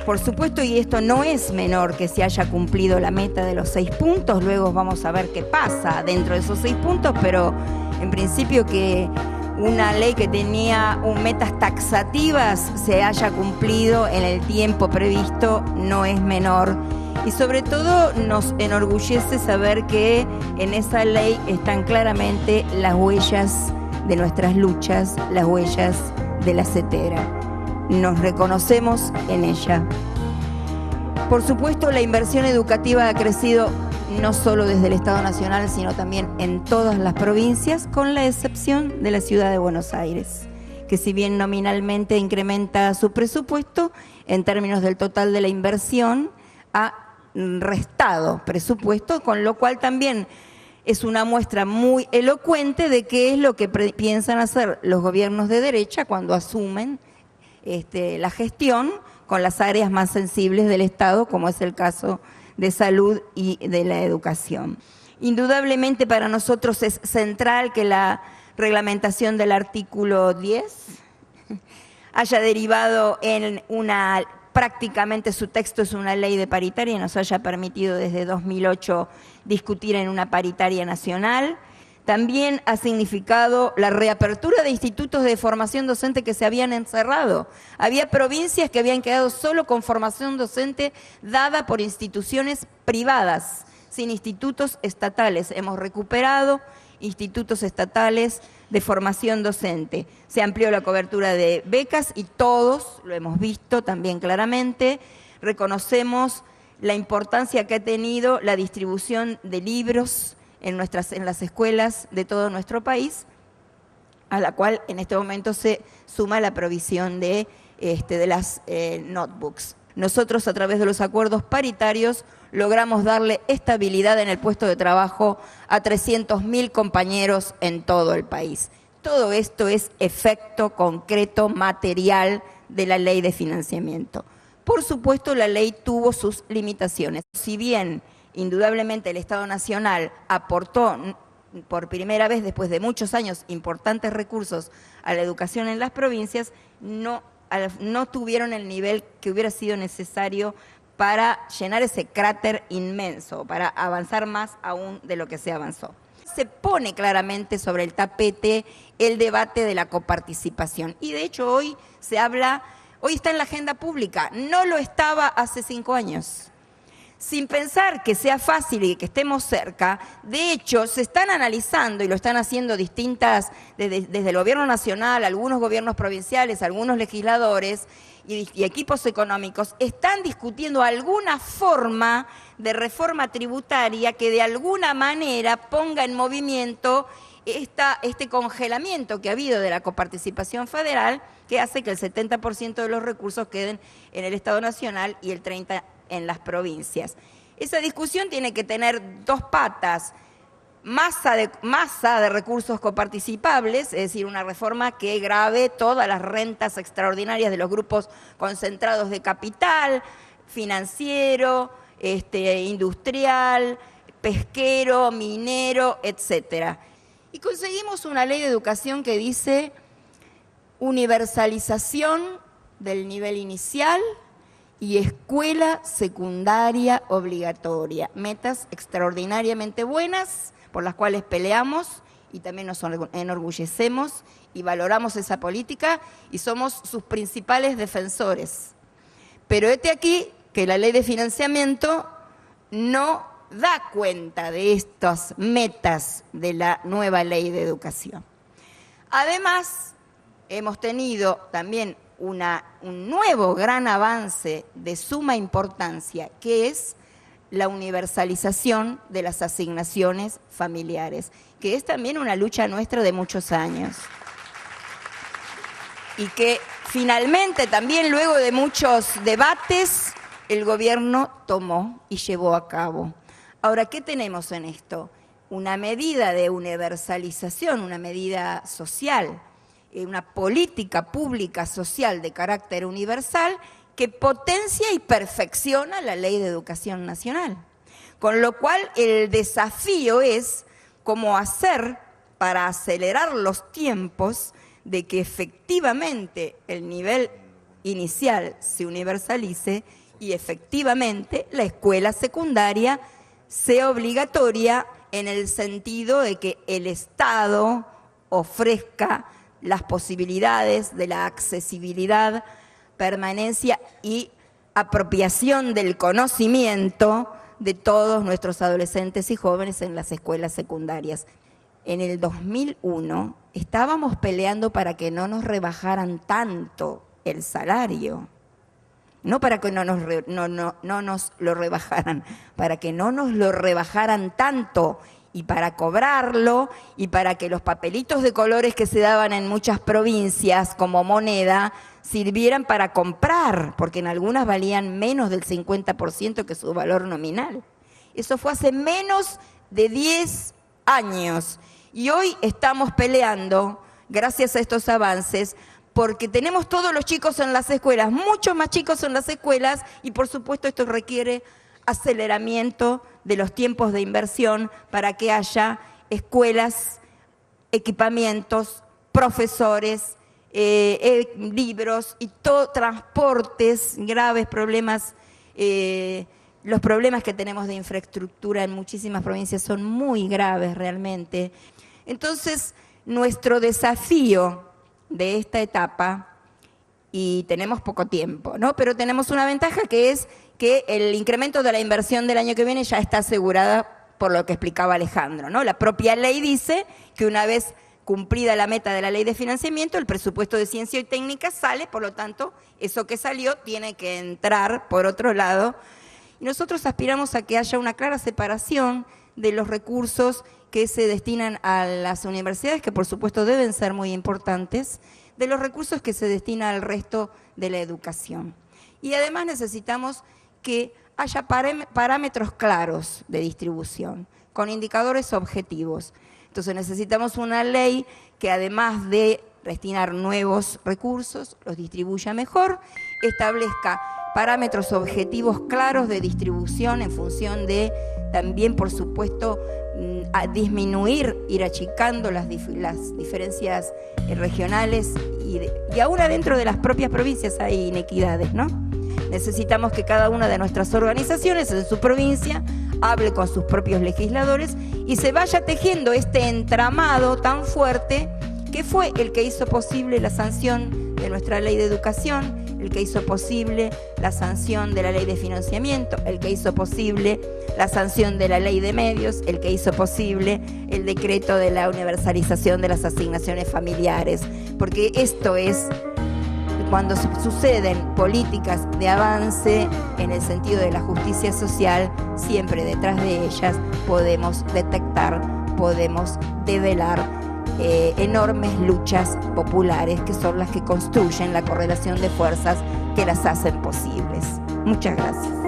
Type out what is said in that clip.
Por supuesto, y esto no es menor que se haya cumplido la meta de los 6 puntos, luego vamos a ver qué pasa dentro de esos 6 puntos, pero en principio que una ley que tenía metas taxativas se haya cumplido en el tiempo previsto no es menor. Y sobre todo nos enorgullece saber que en esa ley están claramente las huellas de nuestras luchas, las huellas de la CETERA. Nos reconocemos en ella. Por supuesto, la inversión educativa ha crecido no solo desde el Estado Nacional, sino también en todas las provincias, con la excepción de la ciudad de Buenos Aires, que si bien nominalmente incrementa su presupuesto, en términos del total de la inversión, ha restado presupuesto, con lo cual también es una muestra muy elocuente de qué es lo que piensan hacer los gobiernos de derecha cuando asumen la gestión con las áreas más sensibles del Estado, como es el caso de salud y de la educación. Indudablemente para nosotros es central que la reglamentación del artículo 10 haya derivado en prácticamente su texto es una ley de paritaria y nos haya permitido desde 2008 discutir en una paritaria nacional. También ha significado la reapertura de institutos de formación docente que se habían encerrado. Había provincias que habían quedado solo con formación docente dada por instituciones privadas, sin institutos estatales. Hemos recuperado institutos estatales de formación docente. Se amplió la cobertura de becas y todos, lo hemos visto también claramente, reconocemos la importancia que ha tenido la distribución de libros en las escuelas de todo nuestro país, a la cual en este momento se suma la provisión de las notebooks. Nosotros, a través de los acuerdos paritarios, logramos darle estabilidad en el puesto de trabajo a 300.000 compañeros en todo el país. Todo esto es efecto concreto, material de la ley de financiamiento. Por supuesto, la ley tuvo sus limitaciones. Si bien indudablemente el Estado Nacional aportó por primera vez después de muchos años importantes recursos a la educación en las provincias, no tuvieron el nivel que hubiera sido necesario para llenar ese cráter inmenso, para avanzar más aún de lo que se avanzó. Se pone claramente sobre el tapete el debate de la coparticipación y de hecho hoy está en la agenda pública, no lo estaba hace 5 años. Sin pensar que sea fácil y que estemos cerca, de hecho se están analizando y lo están haciendo desde el gobierno nacional, algunos gobiernos provinciales, algunos legisladores y equipos económicos, están discutiendo alguna forma de reforma tributaria que de alguna manera ponga en movimiento este congelamiento que ha habido de la coparticipación federal, que hace que el 70% de los recursos queden en el Estado Nacional y el 30% en las provincias. Esa discusión tiene que tener 2 patas: masa de recursos coparticipables, es decir, una reforma que grave todas las rentas extraordinarias de los grupos concentrados de capital, financiero, industrial, pesquero, minero, etcétera. Y conseguimos una ley de educación que dice universalización del nivel inicial y escuela secundaria obligatoria. Metas extraordinariamente buenas por las cuales peleamos y también nos enorgullecemos y valoramos esa política y somos sus principales defensores. Pero hete aquí que la ley de financiamiento no da cuenta de estas metas de la nueva ley de educación. Además, hemos tenido también un nuevo gran avance de suma importancia, que es la universalización de las asignaciones familiares, que es también una lucha nuestra de muchos años. Y que finalmente también luego de muchos debates el gobierno tomó y llevó a cabo. Ahora, ¿qué tenemos en esto? Una medida de universalización, una medida social, una política pública social de carácter universal que potencia y perfecciona la Ley de Educación Nacional. Con lo cual el desafío es cómo hacer para acelerar los tiempos de que efectivamente el nivel inicial se universalice y efectivamente la escuela secundaria sea obligatoria en el sentido de que el Estado ofrezca las posibilidades de la accesibilidad, permanencia y apropiación del conocimiento de todos nuestros adolescentes y jóvenes en las escuelas secundarias. En el 2001 estábamos peleando para que no nos rebajaran tanto el salario. No para que no nos lo rebajaran, para que no nos lo rebajaran tanto y para cobrarlo y para que los papelitos de colores que se daban en muchas provincias como moneda sirvieran para comprar, porque en algunas valían menos del 50% que su valor nominal. Eso fue hace menos de 10 años y hoy estamos peleando, gracias a estos avances, porque tenemos todos los chicos en las escuelas, muchos más chicos en las escuelas, y por supuesto esto requiere aceleramiento de los tiempos de inversión para que haya escuelas, equipamientos, profesores, libros y transportes, graves problemas. Los problemas que tenemos de infraestructura en muchísimas provincias son muy graves realmente. Entonces, nuestro desafío de esta etapa, y tenemos poco tiempo, ¿no? Pero tenemos una ventaja que es que el incremento de la inversión del año que viene ya está asegurada por lo que explicaba Alejandro, ¿no? La propia ley dice que una vez cumplida la meta de la ley de financiamiento, el presupuesto de ciencia y técnica sale, por lo tanto, eso que salió tiene que entrar por otro lado. Y nosotros aspiramos a que haya una clara separación de los recursos que se destinan a las universidades, que por supuesto deben ser muy importantes, de los recursos que se destinan al resto de la educación. Y además necesitamos que haya parámetros claros de distribución, con indicadores objetivos. Entonces necesitamos una ley que además de destinar nuevos recursos, los distribuya mejor, establezca parámetros objetivos claros de distribución en función de también, por supuesto, a disminuir, ir achicando las diferencias regionales y aún adentro de las propias provincias hay inequidades, ¿no? Necesitamos que cada una de nuestras organizaciones en su provincia hable con sus propios legisladores y se vaya tejiendo este entramado tan fuerte que fue el que hizo posible la sanción de nuestra ley de educación, el que hizo posible la sanción de la ley de financiamiento, el que hizo posible la sanción de la ley de medios, el que hizo posible el decreto de la universalización de las asignaciones familiares, porque esto es cuando suceden políticas de avance en el sentido de la justicia social, siempre detrás de ellas podemos detectar, podemos develar enormes luchas populares que son las que construyen la correlación de fuerzas que las hacen posibles. Muchas gracias.